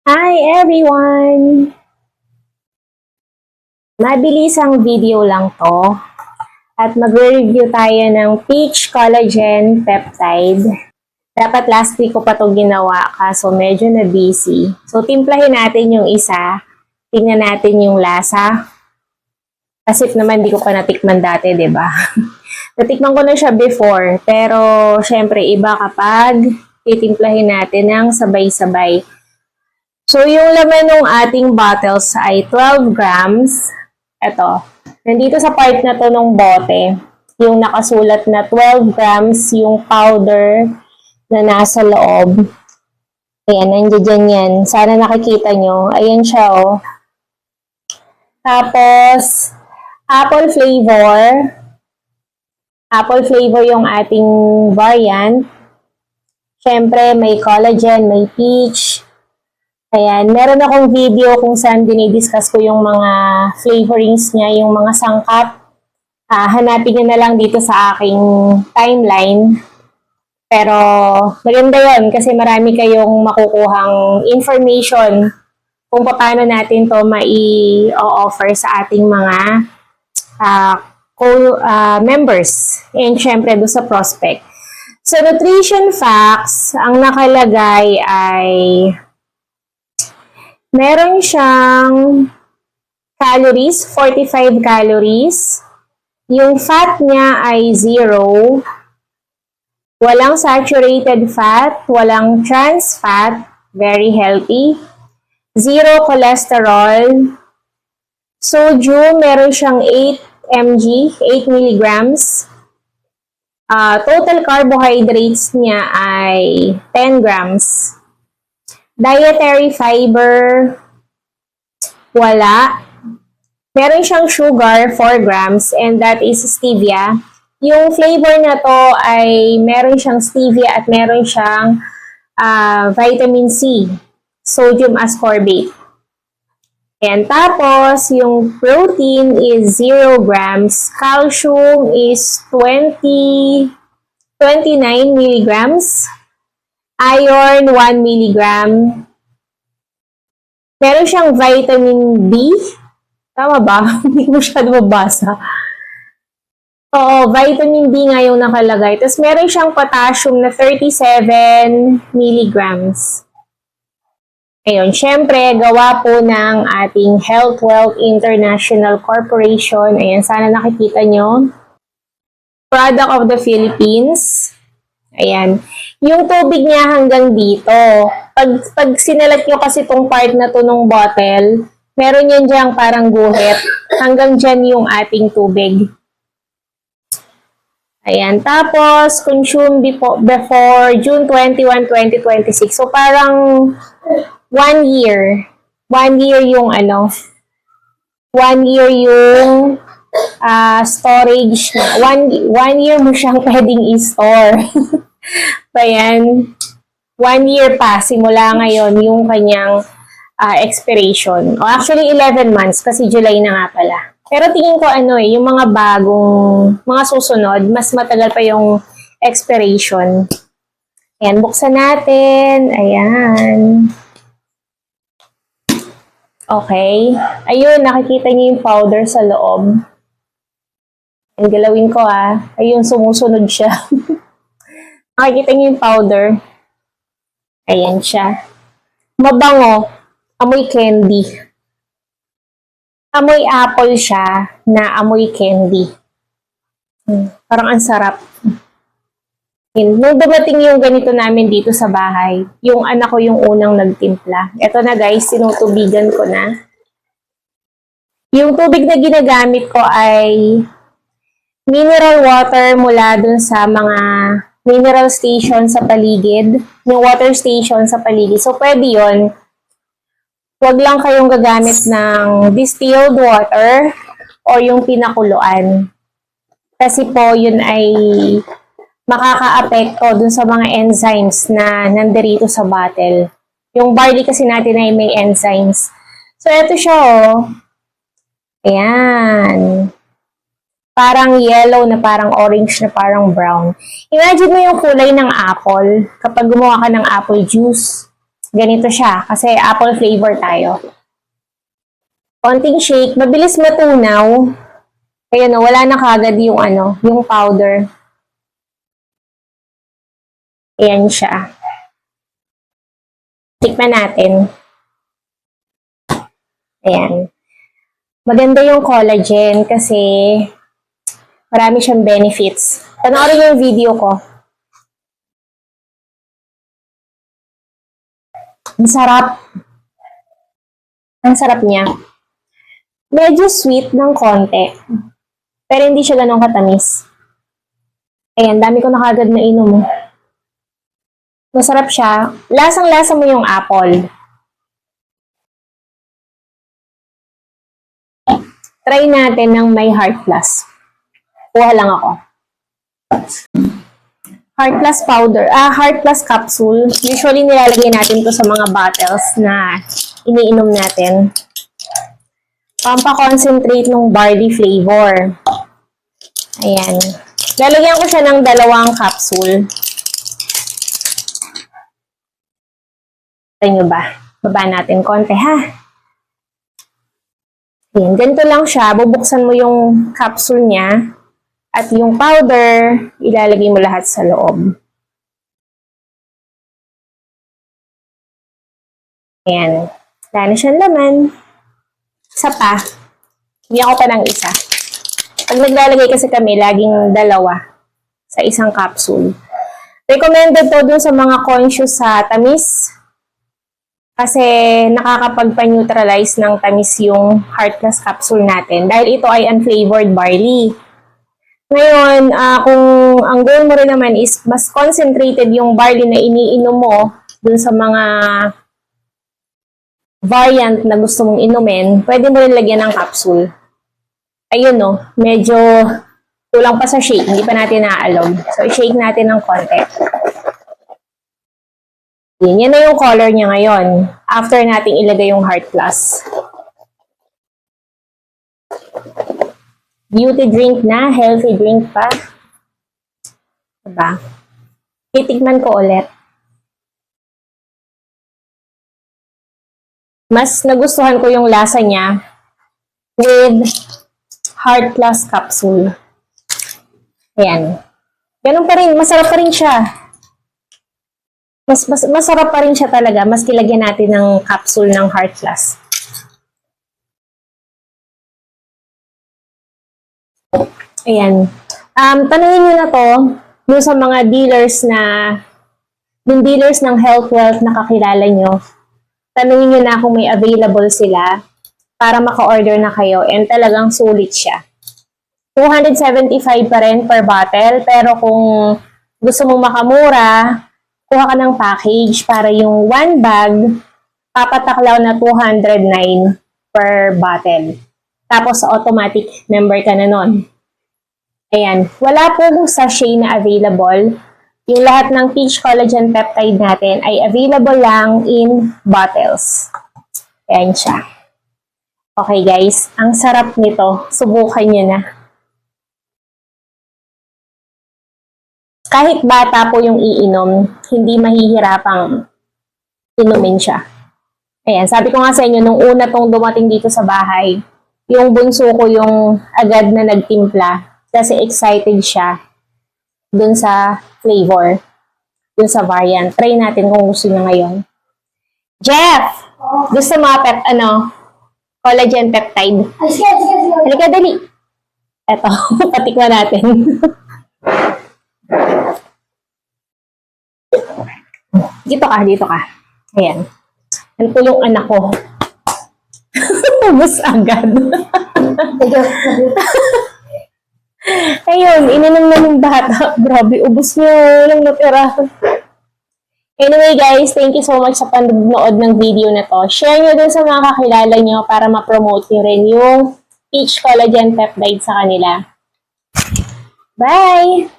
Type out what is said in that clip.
Hi everyone! Mabilisang video lang to at magre-review tayo ng peach collagen peptide. Dapat last week ko pa to ginawa kaso medyo na busy. So timplahin natin yung isa, tingnan natin yung lasa. As if naman di ko pa natikman dati, di ba? Natikman ko na siya before, pero syempre iba kapag titimplahin natin ng sabay-sabay. So, yung laman ng ating bottles ay 12 grams. Ito. Nandito sa part na to ng bote, yung nakasulat na 12 grams yung powder na nasa loob. Ayan, nandiyan yan. Sana nakikita nyo. Ayan siya, oh. Tapos, apple flavor. Apple flavor yung ating variant. Siyempre, may collagen, may peach. Ayan, meron akong video kung saan dinidiscuss ko yung mga flavorings niya, yung mga sangkap. Hanapin nyo na lang dito sa aking timeline. Pero maganda yun kasi marami kayong makukuhang information kung paano natin to mai-offer sa ating mga members and syempre doon sa prospect. So, nutrition facts, ang nakalagay ay meron siyang calories, 45 calories. Yung fat niya ay 0. Walang saturated fat, walang trans fat, very healthy. 0 cholesterol. Sodium, meron siyang 8 mg, 8 milligrams. Total carbohydrates niya ay 10 grams. Dietary fiber, wala. Meron siyang sugar, 4 grams, and that is stevia. Yung flavor na to ay meron siyang stevia at meron siyang vitamin C, sodium ascorbate. And tapos, yung protein is 0 grams, calcium is 29 milligrams, iron, 1 milligram. Meron siyang vitamin B. Tama ba? Hindi ko masyado mabasa. Oo, vitamin B nga yung nakalagay. Tapos meron siyang potassium na 37 milligrams. Ayun, syempre, gawa po ng ating Health Wealth International Corporation. Ayan, sana nakikita nyo. Product of the Philippines. Ayan. Yung tubig niya hanggang dito. Pag sinalat nyo kasi itong part na to ng bottle, meron yan diyang parang guhit. Hanggang dyan yung ating tubig. Ayan. Tapos, consume before June 21, 2026. So, parang 1 year. 1 year yung 1 year yung storage. 1 year mo siyang pwedeng i-store. Ayan, 1 year pa, simula ngayon, yung kanyang expiration. O actually, 11 months, kasi July na nga pala. Pero tingin ko yung mga bagong, mga susunod, mas matagal pa yung expiration. Ayan, buksan natin. Ayan. Okay. Ayun, nakikita niyo yung powder sa loob. Ayan, galawin ko Ayun, sumusunod siya. Nakikita niyo yung powder. Ayan siya. Mabango. Amoy candy. Amoy apple siya na amoy candy. Parang ang sarap. Nung dumating yung ganito namin dito sa bahay, yung anak ko yung unang nagtimpla. Ito na guys, tinutubigan ko na. Yung tubig na ginagamit ko ay mineral water mula dun sa mga mineral station sa paligid, yung water station sa paligid. So, pwede yun. Huwag lang kayong gagamit ng distilled water o yung pinakuluan. Kasi po, yun ay makaka-apekto dun sa mga enzymes na nandirito sa bottle. Yung barley kasi natin ay may enzymes. So, eto siya, Ayan. Parang yellow na parang orange na parang brown. Imagine mo yung kulay ng apple kapag gumawa ka ng apple juice. Ganito siya, kasi apple flavor tayo. Konting shake, mabilis matunaw. Kaya no, wala na kagad yung yung powder. Ayan siya. Tikman natin. Ayan. Maganda yung collagen kasi marami siyang benefits. Panoorin yung video ko. Ang sarap. Ang sarap niya. Medyo sweet ng konti. Pero hindi siya ganun katamis. Ayan, dami ko na kagad na inom. Masarap siya. Lasang-lasa mo yung apple. Try natin ng may Heart Plus. Kuha lang ako. Heart Plus powder, Heart Plus capsule. Usually nilalagay natin to sa mga bottles na iniinom natin. Pampa-concentrate ng barley flavor. Ayan. Lalagyan ko siya ng 2 capsule. Ito nyo ba? Baba natin konti ha. Ayan. Ganito lang siya. Bubuksan mo yung capsule niya. At yung powder, ilalagay mo lahat sa loob. Ayan. Wala na siyang laman. Isa pa. Bigyan ko pa ng isa. Pag naglalagay kasi kami, laging 2 sa isang capsule. Recommended to dun sa mga conscious sa tamis. Kasi nakakapagpa-neutralize ng tamis yung Heart Plus capsule natin. Dahil ito ay unflavored barley. Ngayon, kung ang goal mo rin naman is mas concentrated yung barley na iniinom mo dun sa mga variant na gusto mong inumin, pwede mo rin lagyan ng capsule. Ayun no, medyo kulang pa sa shake, hindi pa natin naaalog. So, i-shake natin ng konti. Yan na yung color niya ngayon after nating ilagay yung Heart Plus. Beauty drink na, healthy drink pa. Diba? Titikman ko ulit. Mas nagustuhan ko yung lasa niya with Heart Plus capsule. Ayan. Ganun pa rin, masarap pa rin siya. Masarap pa rin siya talaga, mas kilagyan natin ng capsule ng Heart Plus. Ayan. Tanungin nyo na to dun sa mga dealers yung dealers ng Health Wealth na kakilala nyo. Tanungin nyo na kung may available sila para maka-order na kayo and talagang sulit siya. 275 pa rin per bottle pero kung gusto mong makamura, kuha ka ng package para yung 1 bag, papataklaw na 209 per bottle. Tapos automatic member ka na nun. Ayan. Wala pong sachet na available. Yung lahat ng Peach Collagen Peptide natin ay available lang in bottles. Ayan siya. Okay guys, ang sarap nito. Subukan nyo na. Kahit bata po yung iinom, hindi mahihirapang inumin siya. Ayan, sabi ko nga sa inyo, nung una tong dumating dito sa bahay, yung bunso ko yung agad na nagtimpla. Kasi excited siya dun sa flavor, dun sa variant. Try natin kung gusto niya ngayon. Jeff! Gusto mo collagen peptide? Halika, dali. Eto, patikman natin. Dito ka. Ayan. Ano po yung anak ko? Ubus agad. Ayun, ininom na ng bata. Grabe, ubos nyo lang natira. Anyway guys, thank you so much sa panonood ng video na to. Share nyo dun sa mga kakilala nyo para ma-promote nyo rin yung Peach Collagen Peptide sa kanila. Bye!